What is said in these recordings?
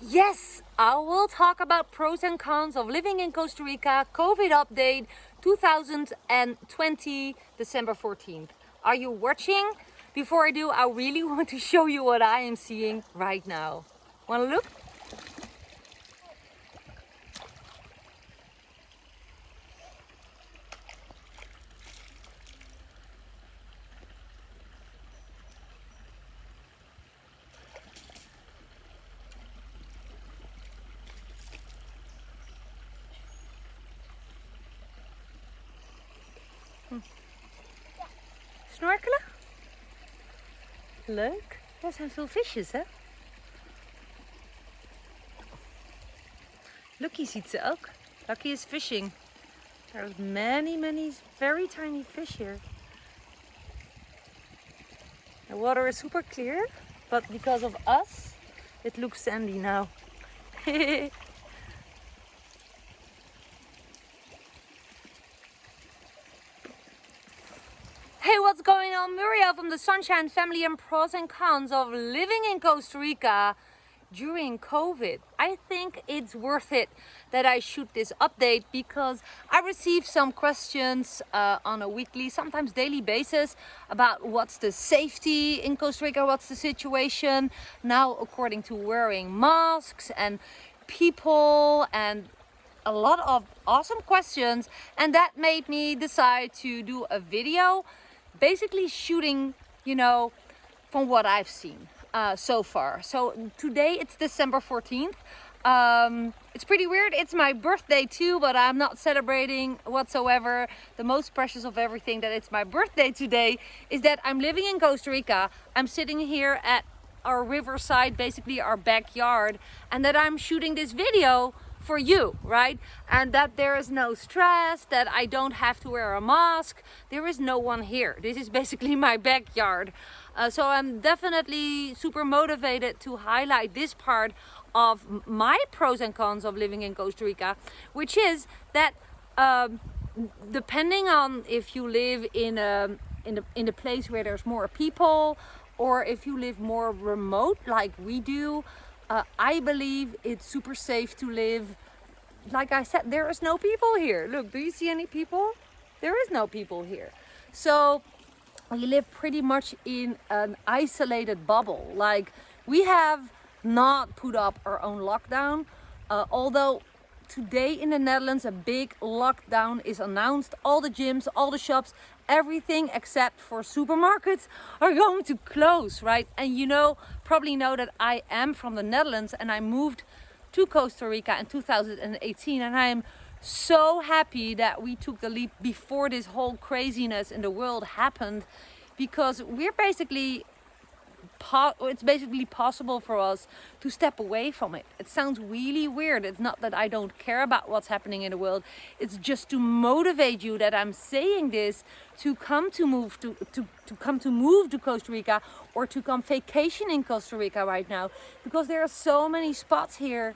Yes, I will talk about pros and cons of living in Costa Rica, COVID update 2020, December 14th. Are you watching? Before I do, I really want to show you what I am seeing right now. Want to look? Snorkelen? Leuk. Er zijn veel visjes, hè? Lucky ziet ze ook. Lucky is fishing. There's many very tiny fish here. The water is super clear, but because of us, it looks sandy now. Hey, what's going on? Muriel from the Sunshine Family and pros and cons of living in Costa Rica during COVID. I think it's worth it that I shoot this update because I receive some questions on a weekly, sometimes daily basis about what's the safety in Costa Rica, what's the situation now according to wearing masks and people and a lot of awesome questions, and that made me decide to do a video basically shooting, from what I've seen so far. So today it's December 14th. It's pretty weird. It's my birthday too, but I'm not celebrating whatsoever. The most precious of everything that it's my birthday today is that I'm living in Costa Rica. I'm sitting here at our riverside, basically our backyard, and that I'm shooting this video for you, right? And that there is no stress, that I don't have to wear a mask. There is no one here. This is basically my backyard. So I'm definitely super motivated to highlight this part of my pros and cons of living in Costa Rica, which is that depending on if you live in a place where there's more people or if you live more remote like we do, I believe it's super safe to live. Like I said, there is no people here. Look, do you see any people? There is no people here. So we live pretty much in an isolated bubble. Like, we have not put up our own lockdown, although today in the Netherlands a big lockdown is announced. All the gyms, all the shops, everything except for supermarkets are going to close, right? And probably know that I am from the Netherlands and I moved to Costa Rica in 2018, and I am so happy that we took the leap before this whole craziness in the world happened, because we're basically it's basically possible for us to step away from it. It sounds really weird. It's not that I don't care about what's happening in the world. It's just to motivate you that I'm saying this, to come to move to Costa Rica, or to come vacation in Costa Rica right now, because there are so many spots here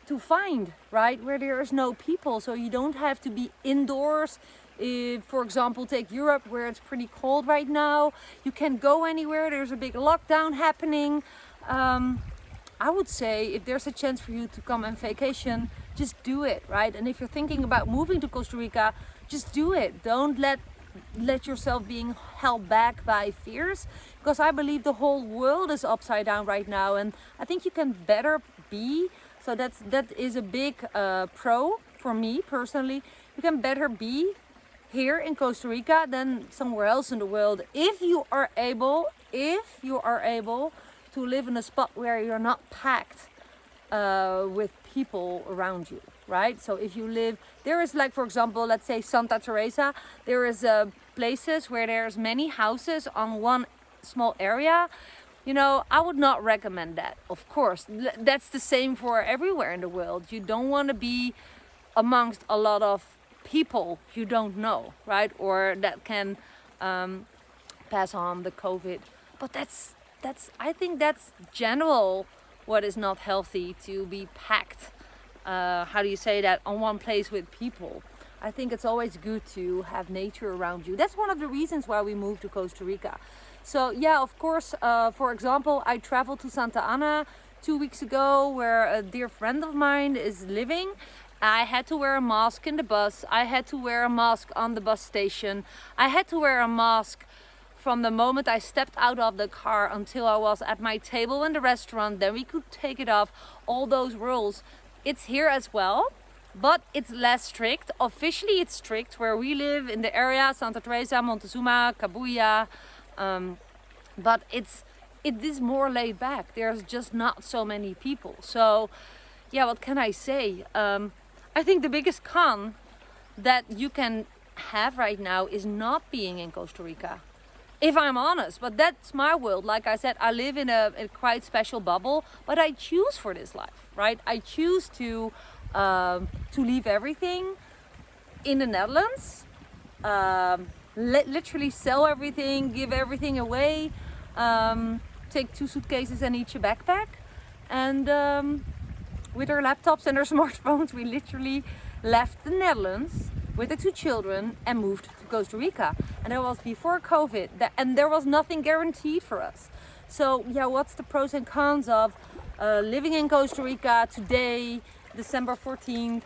to find, right, where there is no people, so you don't have to be indoors. If, for example, take Europe, where it's pretty cold right now, you can't go anywhere, there's a big lockdown happening. I would say if there's a chance for you to come on vacation, just do it, right? And if you're thinking about moving to Costa Rica, just do it. Don't let yourself being held back by fears, because I believe the whole world is upside down right now, and I think you can better be. So that is a big pro for me personally. You can better be here in Costa Rica than somewhere else in the world if you are able to live in a spot where you're not packed with people around you, right? So if you live, there is, like, for example, let's say Santa Teresa, there is places where there's many houses on one small area. I would not recommend that. Of course, that's the same for everywhere in the world. You don't want to be amongst a lot of people you don't know, right? Or that can pass on the COVID. But that's I think that's general what is not healthy, to be packed. How do you say that, on one place with people? I think it's always good to have nature around you. That's one of the reasons why we moved to Costa Rica. So yeah, of course, for example, I traveled to Santa Ana 2 weeks ago where a dear friend of mine is living. I had to wear a mask in the bus. I had to wear a mask on the bus station. I had to wear a mask from the moment I stepped out of the car until I was at my table in the restaurant. Then we could take it off. All those rules. It's here as well, but it's less strict. Officially it's strict where we live in the area, Santa Teresa, Montezuma, Cabuya. But it is more laid back. There's just not so many people. So yeah, what can I say? I think the biggest con that you can have right now is not being in Costa Rica. If I'm honest, but that's my world. Like I said, I live in a quite special bubble, but I choose for this life, right? I choose to leave everything in the Netherlands, literally sell everything, give everything away, take 2 suitcases and each a backpack, and with our laptops and our smartphones, we literally left the Netherlands with the 2 children and moved to Costa Rica. And that was before COVID, and there was nothing guaranteed for us. So yeah, what's the pros and cons of living in Costa Rica today, December 14th?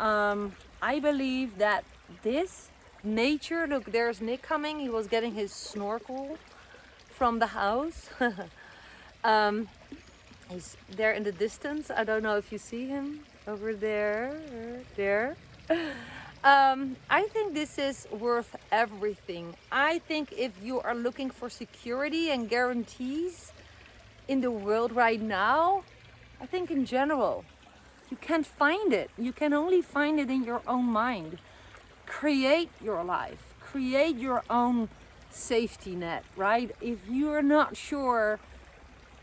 I believe that this nature, look, there's Nick coming. He was getting his snorkel from the house. He's there in the distance. I don't know if you see him over there. I think this is worth everything. I think if you are looking for security and guarantees in the world right now, I think in general, you can't find it. You can only find it in your own mind. Create your life. Create your own safety net, right? If you're not sure,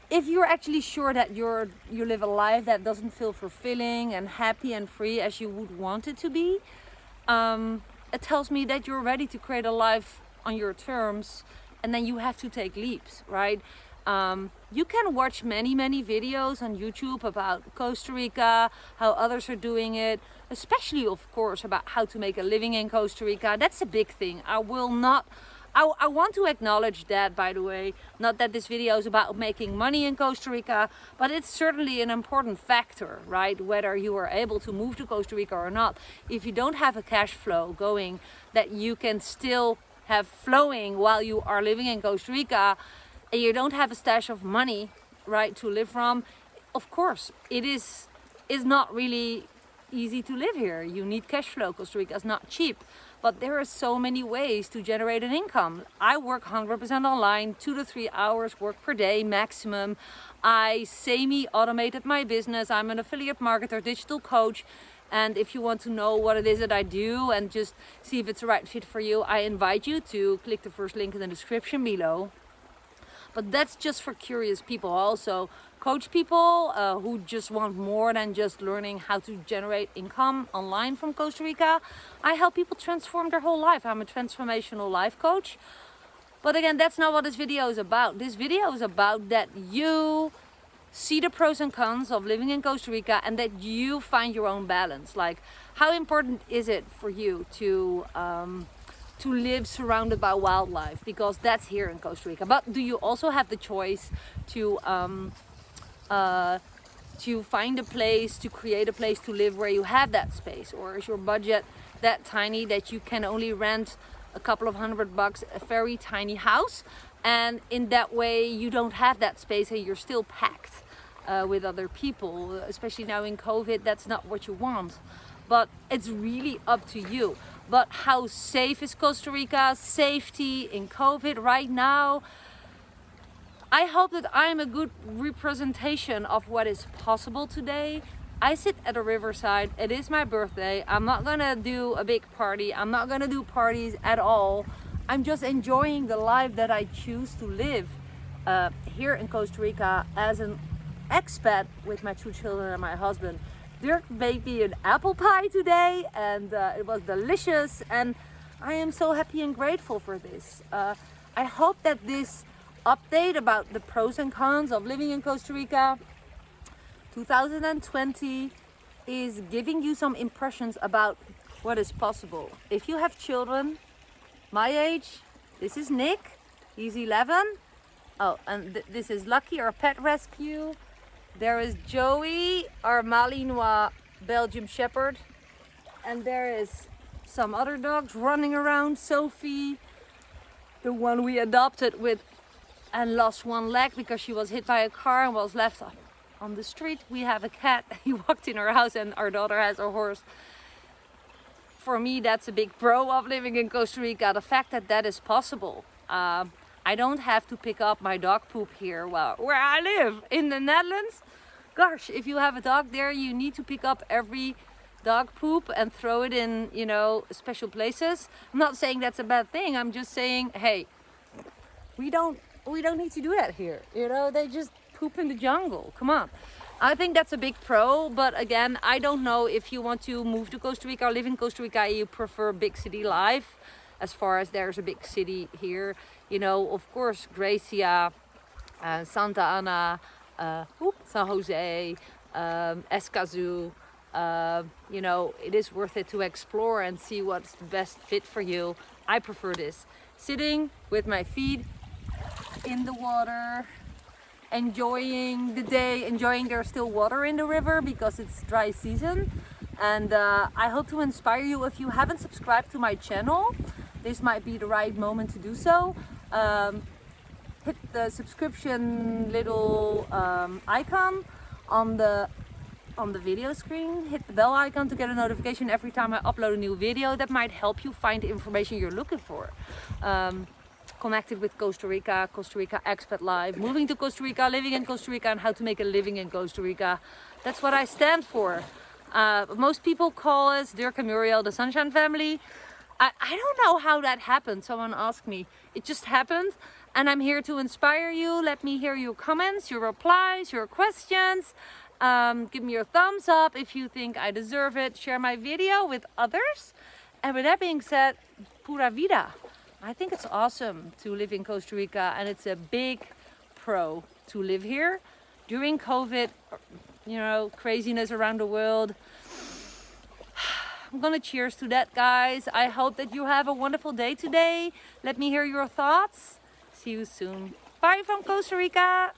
if you're actually sure that you live a life that doesn't feel fulfilling and happy and free as you would want it to be, it tells me that you're ready to create a life on your terms, and then you have to take leaps, right? You can watch many videos on YouTube about Costa Rica, how others are doing it, especially of course about how to make a living in Costa Rica. That's a big thing. I want to acknowledge that, by the way. Not that this video is about making money in Costa Rica, but it's certainly an important factor, right? Whether you are able to move to Costa Rica or not. If you don't have a cash flow going that you can still have flowing while you are living in Costa Rica, and you don't have a stash of money, right, to live from, of course, it is not really easy to live here. You need cash flow. Costa Rica is not cheap. But there are so many ways to generate an income. I work 100% online, 2 to 3 hours work per day maximum. I semi-automated my business. I'm an affiliate marketer, digital coach. And if you want to know what it is that I do and just see if it's the right fit for you, I invite you to click the first link in the description below. But that's just for curious people. Also coach people who just want more than just learning how to generate income online from Costa Rica. I help people transform their whole life. I'm a transformational life coach. But again, that's not what this video is about. This video is about that you see the pros and cons of living in Costa Rica and that you find your own balance. Like, how important is it for you to live surrounded by wildlife, because that's here in Costa Rica. But do you also have the choice to find a place, to create a place to live where you have that space? Or is your budget that tiny that you can only rent a couple of $100 a very tiny house, and in that way you don't have that space and you're still packed with other people? Especially now in COVID, that's not what you want. But it's really up to you. But how safe is Costa Rica? Safety in COVID right now. I hope that I'm a good representation of what is possible today. I sit at a riverside. It is my birthday. I'm not gonna do a big party. I'm not gonna do parties at all. I'm just enjoying the life that I choose to live here in Costa Rica as an expat with my 2 children and my husband. Dirk made me an apple pie today, and it was delicious, and I am so happy and grateful for this. I hope that this update about the pros and cons of living in Costa Rica 2020 is giving you some impressions about what is possible. If you have children my age, this is Nick, he's 11. Oh, and this is Lucky, our pet rescue. There is Joey, our Malinois Belgian Shepherd. And there is some other dogs running around. Sophie, the one we adopted with and lost one leg because she was hit by a car and was left on the street. We have a cat. He walked in our house, and our daughter has a horse. For me, that's a big pro of living in Costa Rica, the fact that that is possible. I don't have to pick up my dog poop here where I live in the Netherlands. Gosh, if you have a dog there, you need to pick up every dog poop and throw it in, you know, special places. I'm not saying that's a bad thing. I'm just saying, hey, we don't need to do that here. You know, they just poop in the jungle. Come on. I think that's a big pro, but again, I don't know if you want to move to Costa Rica or live in Costa Rica, you prefer big city life, as far as there's a big city here. You know, of course, Gracia, Santa Ana, San Jose, Escazú, you know, it is worth it to explore and see what's the best fit for you. I prefer this. Sitting with my feet in the water, enjoying the day, enjoying there's still water in the river because it's dry season. And I hope to inspire you. If you haven't subscribed to my channel, this might be the right moment to do so. Hit the subscription little icon on the video screen. Hit the bell icon to get a notification every time I upload a new video. That might help you find the information you're looking for. Connected with Costa Rica Expat Life, moving to Costa Rica, living in Costa Rica, and how to make a living in Costa Rica. That's what I stand for. Most people call us, Dirk and Muriel, the Sunshine Family. I don't know how that happened. Someone asked me. It just happened. And I'm here to inspire you. Let me hear your comments, your replies, your questions. Give me your thumbs up if you think I deserve it. Share my video with others. And with that being said, pura vida. I think it's awesome to live in Costa Rica, and it's a big pro to live here during COVID, you know, craziness around the world. I'm gonna cheers to that, guys. I hope that you have a wonderful day today. Let me hear your thoughts. See you soon. Bye from Costa Rica.